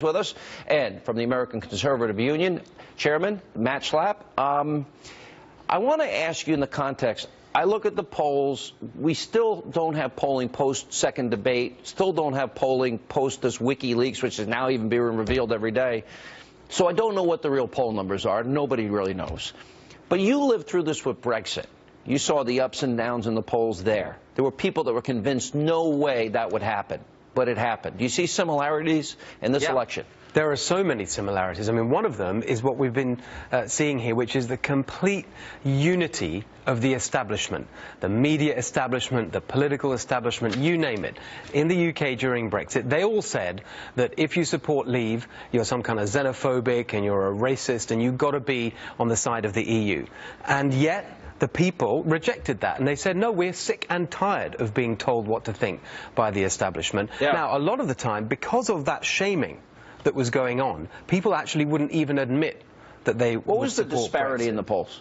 With us, and from the American Conservative Union, Chairman Matt Schlapp. I want to ask you in the context, I look at the polls, we still don't have polling post-second debate, still don't have polling post this WikiLeaks, which is now even being revealed every day. So I don't know what the real poll numbers are. Nobody really knows. But you lived through this with Brexit. You saw the ups and downs in the polls there. There were people that were convinced no way that would happen. But it happened. Do you see similarities in this election? There are so many similarities. I mean, one of them is what we've been seeing here, which is the complete unity of the establishment, the media establishment, the political establishment, you name it. In the UK during Brexit, they all said that if you support Leave, you're some kind of xenophobic and you're a racist and you've got to be on the side of the EU. And yet, the people rejected that, and they said, no, we're sick and tired of being told what to think by the establishment. Now, a lot of the time, because of that shaming that was going on, people actually wouldn't even admit that they would support Brexit. What was the disparity in the polls?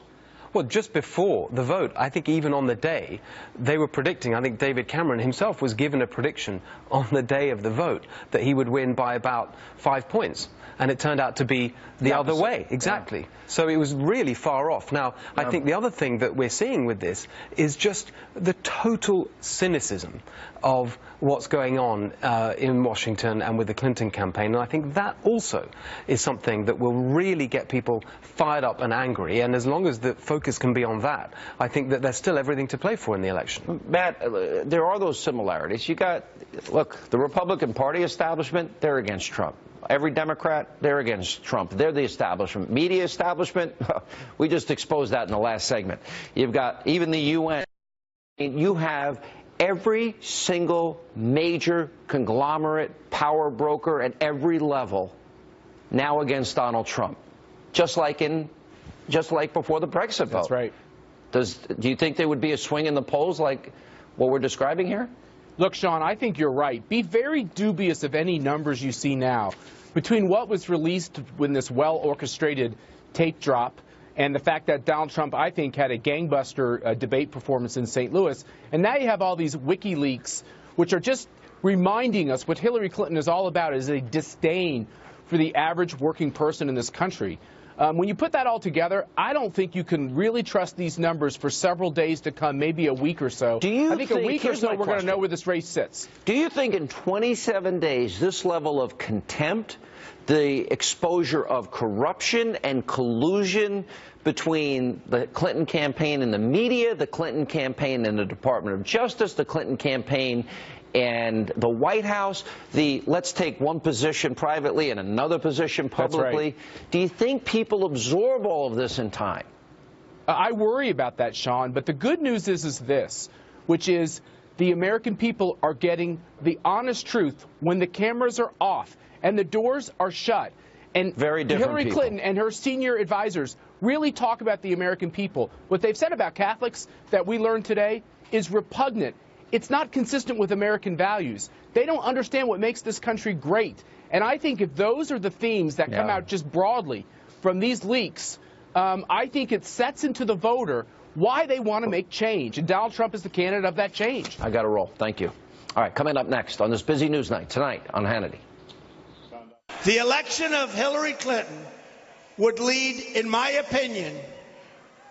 Well, just before the vote, I think even on the day, they were predicting, I think David Cameron himself was given a prediction on the day of the vote that he would win by about 5 points. And it turned out to be the other way, exactly. Yeah. So it was really far off. Now, I think the other thing that we're seeing with this is just the total cynicism of what's going on in Washington and with the Clinton campaign. And I think that also is something that will really get people fired up and angry. And as long as the focus can be on that, I think that there's still everything to play for in the election. Matt, there are those similarities. You got, look, the Republican Party establishment, they're against Trump. Every Democrat, they're against Trump. They're the establishment. Media establishment, we just exposed that in the last segment. You've got even the UN. You have every single major conglomerate, power broker at every level now against Donald Trump. Just like before the Brexit vote. That's right. Do you think there would be a swing in the polls like what we're describing here? Look, Sean, I think you're right. Be very dubious of any numbers you see now. Between what was released when this well-orchestrated tape drop and the fact that Donald Trump, I think, had a gangbuster debate performance in St. Louis, and now you have all these WikiLeaks, which are just reminding us what Hillary Clinton is all about, is a disdain for the average working person in this country. When you put that all together, I don't think you can really trust these numbers for several days to come, maybe a week or so. I think a week or so we're going to know where this race sits. Do you think in 27 days this level of contempt, the exposure of corruption and collusion between the Clinton campaign and the media, the Clinton campaign and the Department of Justice, the Clinton campaign and the White House, the let's take one position privately and another position publicly. That's right. Do you think people absorb all of this in time? I worry about that, Sean, but the good news is this, which is the American people are getting the honest truth when the cameras are off and the doors are shut. And Hillary Clinton and her senior advisors really talk about the American people. What they've said about Catholics that we learned today is repugnant. It's not consistent with American values. They don't understand what makes this country great. And I think if those are the themes that come out just broadly from these leaks, I think it sets into the voter why they want to make change. And Donald Trump is the candidate of that change. I got to roll. Thank you. All right, coming up next on this busy news night tonight on Hannity. The election of Hillary Clinton would lead, in my opinion,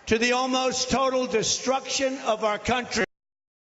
to the almost total destruction of our country.